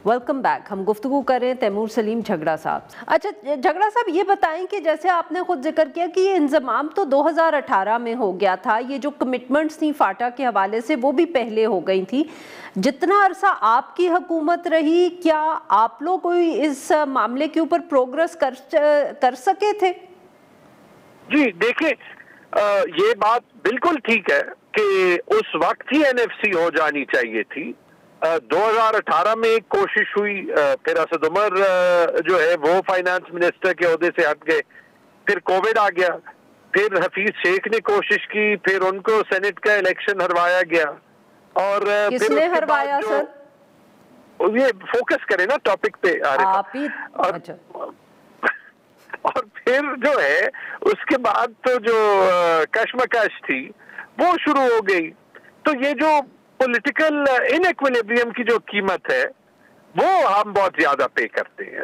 Welcome back. हम गुफ्तगू कर रहे हैं तैमूर सलीम झगड़ा साहब। अच्छा झगड़ा साहब, ये बताएं कि जैसे आपने खुद जिक्र किया कि ये इंजमाम तो 2018 में हो गया था, ये जो कमिटमेंट्स थी फाटा के हवाले से वो भी पहले हो गई थी। जितना अरसा आपकी हुकूमत रही, क्या आप लोग कोई इस मामले के ऊपर प्रोग्रेस कर सके थे? जी देखिए, ये बात बिल्कुल ठीक है कि उस वक्त ही एनएफसी हो जानी चाहिए थी। 2018 में एक कोशिश हुई, फिर असद उमर जो है वो फाइनेंस मिनिस्टर के ओहदे से हट गए, फिर कोविड आ गया, फिर हफीज शेख ने कोशिश की, फिर उनको सेनेट का इलेक्शन हरवाया गया। और किसने हरवाया सर? ये फोकस करें ना टॉपिक पे आप ही। अच्छा। और फिर जो है उसके बाद तो जो कशमकश थी वो शुरू हो गई। तो ये जो पॉलिटिकल इनइक्विलिब्रियम की जो कीमत है वो हम बहुत ज्यादा पे करते हैं।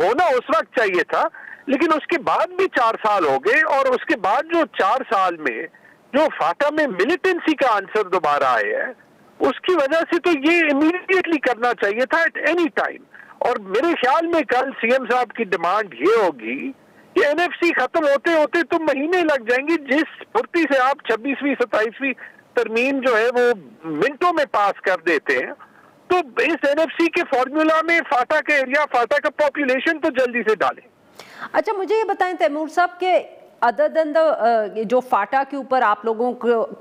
होना उस वक्त चाहिए था, लेकिन उसके बाद भी 4 साल हो गए, और उसके बाद जो 4 साल में जो फाटा में मिलिटेंसी का आंसर दोबारा आया है, उसकी वजह से तो ये इमीडिएटली करना चाहिए था एट एनी टाइम। और मेरे ख्याल में कल सीएम साहब की डिमांड ये होगी कि एनएफसी खत्म होते होते तो महीने लग जाएंगे। जिस फुर्ती से आप 26वीं 27वीं तरमीम जो है वो मिनटों में पास कर देते हैं, तो इस एनएफसी के फॉर्मूला में फाटा का एरिया, फाटा का पॉपुलेशन तो जल्दी से डालें। अच्छा मुझे ये बताएं तैमूर साहब के अदर देन द जो फाटा के ऊपर आप लोगों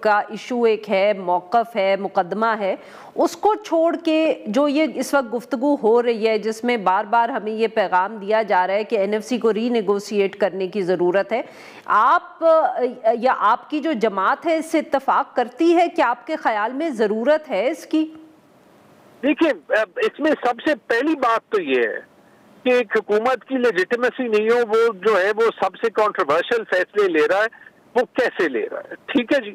का इशू एक है, मौक़िफ़ है, मुकदमा है, उसको छोड़ के जो ये इस वक्त गुफ्तगू हो रही है जिसमें बार बार हमें ये पैगाम दिया जा रहा है कि एनएफसी को रीनेगोशिएट करने की ज़रूरत है, आप या आपकी जो जमात है इससे इत्तफाक करती है कि आपके ख्याल में ज़रूरत है इसकी? देखिए, इसमें सबसे पहली बात तो ये है कि एक हुकूमत की लेजिटिमेसी नहीं हो, वो जो है वो सबसे कंट्रोवर्शियल फैसले ले रहा है, वो कैसे ले रहा है? ठीक है जी,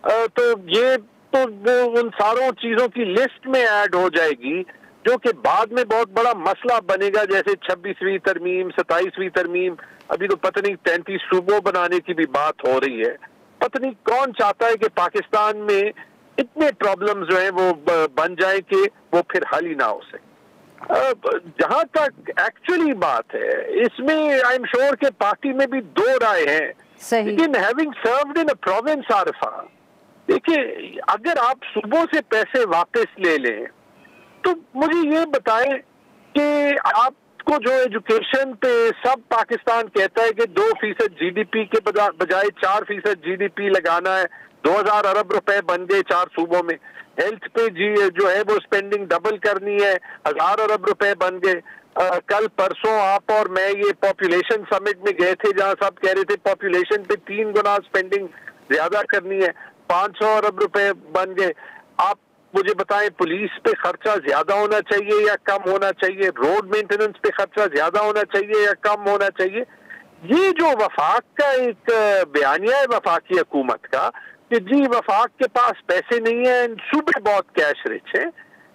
तो ये तो वो उन सारों चीजों की लिस्ट में ऐड हो जाएगी जो कि बाद में बहुत बड़ा मसला बनेगा, जैसे 26वीं तरमीम, 27वीं तरमीम, अभी तो पता नहीं 33 सूबों बनाने की भी बात हो रही है। पता नहीं कौन चाहता है कि पाकिस्तान में इतने प्रॉब्लम्स जो है वो बन जाए कि वो फिर हल ही ना हो सके। जहां तक एक्चुअली बात है, इसमें आई एम श्योर के पार्टी में भी दो राय हैं, लेकिन having served in a province Arfa, देखिए अगर आप सूबों से पैसे वापस ले लें तो मुझे ये बताएं कि आपको जो एजुकेशन पे सब पाकिस्तान कहता है कि 2% जीडीपी के बजाय 4% जीडीपी लगाना है, 2000 अरब रुपए बन गए 4 सूबों में। हेल्थ पे जो है वो स्पेंडिंग डबल करनी है, 1000 अरब रुपए बन गए। कल परसों आप और मैं ये पॉपुलेशन समिट में गए थे जहां सब कह रहे थे पॉपुलेशन पे 3 गुना स्पेंडिंग ज्यादा करनी है, 500 अरब रुपए बन गए। आप मुझे बताएं पुलिस पे खर्चा ज्यादा होना चाहिए या कम होना चाहिए? रोड मेंटेनेंस पे खर्चा ज्यादा होना चाहिए या कम होना चाहिए? ये जो वफाक का एक बयानिया है वफाकी हुकूमत का कि जी वफाक के पास पैसे नहीं है, सूबे बहुत कैश रिच है,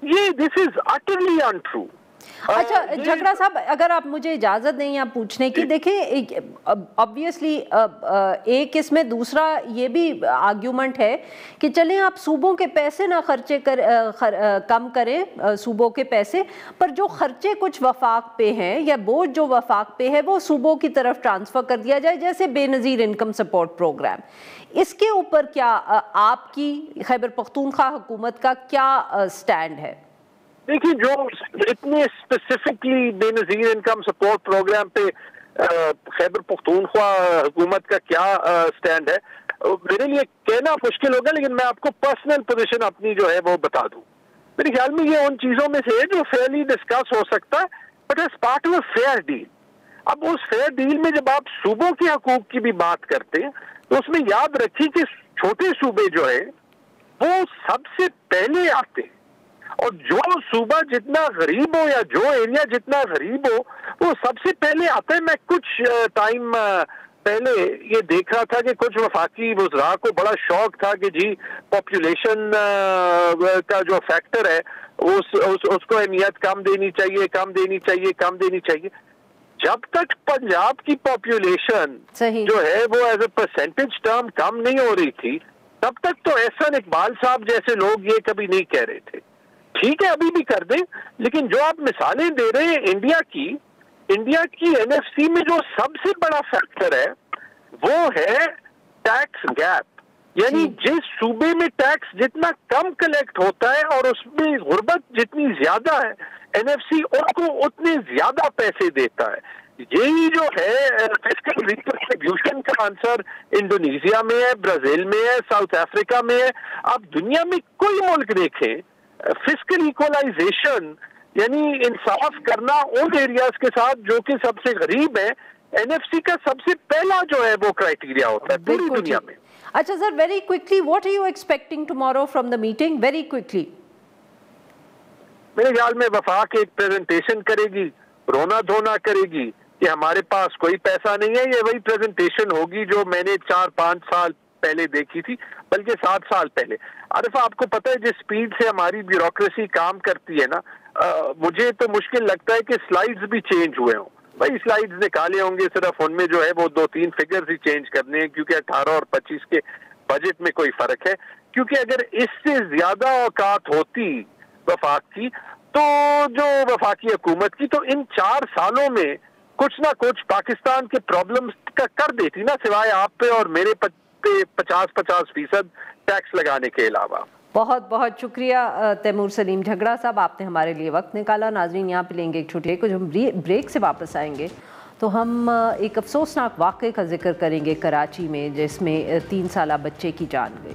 ये दिस इज अटरली अनट्रू। अच्छा झगड़ा साहब, अगर आप मुझे इजाजत दें यहाँ पूछने की, देखिए ऑब्वियसली एक इसमें दूसरा ये भी आर्ग्यूमेंट है कि चलें आप सूबों के पैसे ना कम करें सूबों के पैसे, पर जो खर्चे कुछ वफाक पे हैं या बोझ जो वफाक पे है वो सूबों की तरफ ट्रांसफर कर दिया जाए, जैसे बेनज़ीर इनकम सपोर्ट प्रोग्राम। इसके ऊपर क्या आपकी खैबर पख्तूनख्वा हुकूमत का क्या स्टैंड है? देखिए, जो इतने specifically Benazir income support programme पे खैबर पख्तूनख्वा हुकूमत का क्या स्टैंड है, मेरे लिए कहना मुश्किल होगा, लेकिन मैं आपको पर्सनल पोजीशन अपनी जो है वो बता दूं। मेरे ख्याल में ये उन चीजों में से है जो फेयरली डिस्कस हो सकता है, but as part of a fair deal. अब उस फेयर डील में जब आप सूबों के हकूक की भी बात करते हैं तो उसमें याद रखिए कि छोटे सूबे जो है वो सबसे पहले आते हैं, और जो सूबा जितना गरीब हो या जो एरिया जितना गरीब हो वो सबसे पहले आता है। मैं कुछ टाइम पहले ये देख रहा था कि कुछ वफाकी वज़रा को बड़ा शौक था कि जी पॉपुलेशन का जो फैक्टर है उसको अहमियत कम देनी चाहिए, कम देनी चाहिए, कम देनी चाहिए। जब तक पंजाब की पॉपुलेशन जो है वो एज ए परसेंटेज टर्म कम नहीं हो रही थी, तब तक तो एहसन इकबाल साहब जैसे लोग ये कभी नहीं कह रहे थे ठीक है अभी भी कर दें, लेकिन जो आप मिसालें दे रहे हैं इंडिया की एनएफसी में जो सबसे बड़ा फैक्टर है वो है टैक्स गैप। यानी जिस सूबे में टैक्स जितना कम कलेक्ट होता है और उसमें गुर्बत जितनी ज्यादा है, एनएफसी उनको उतने ज्यादा पैसे देता है। यही जो है फिस्कल रिडिस्ट्रीब्यूशन का आंसर इंडोनेशिया में है, ब्राजील में है, साउथ अफ्रीका में है। आप दुनिया में कोई मुल्क देखें, फिस्कल इक्वलाइजेशन यानी इंसाफ करना उन एरियाज के साथ जो कि सबसे गरीब है, एनएफसी का सबसे पहला जो है वो क्राइटेरिया होता है पूरी दुनिया में। अच्छा sir, very quickly what are you expecting tomorrow from the meeting? Very quickly. मेरे ख्याल में वफाक एक प्रेजेंटेशन करेगी, रोना धोना करेगी कि हमारे पास कोई पैसा नहीं है। ये वही प्रेजेंटेशन होगी जो मैंने 4-5 साल पहले देखी थी, बल्कि 7 साल पहले। आरिफा, आपको पता है जिस स्पीड से हमारी ब्यूरोक्रेसी काम करती है ना, मुझे तो मुश्किल लगता है कि स्लाइड्स भी चेंज हुए हों। भाई स्लाइड्स निकाले होंगे, सिर्फ उनमें जो है वो 2-3 फिगर्स ही चेंज करने हैं, क्योंकि 18 और 25 के बजट में कोई फर्क है। क्योंकि अगर इससे ज्यादा औकात होती वफाक की, तो जो वफाकी हुकूमत की, तो इन 4 सालों में कुछ ना कुछ पाकिस्तान के प्रॉब्लम्स का कर देती ना, सिवाय आप पे और मेरे पे 50-50% टैक्स लगाने के अलावा। बहुत बहुत शुक्रिया तैमूर सलीम झगड़ा साहब, आपने हमारे लिए वक्त निकाला। नाजरीन, यहाँ पे लेंगे एक छोटे कुछ, हम ब्रेक से वापस आएंगे तो हम एक अफसोसनाक वाक़े का जिक्र करेंगे कराची में, जिसमें 3 साला बच्चे की जान गई।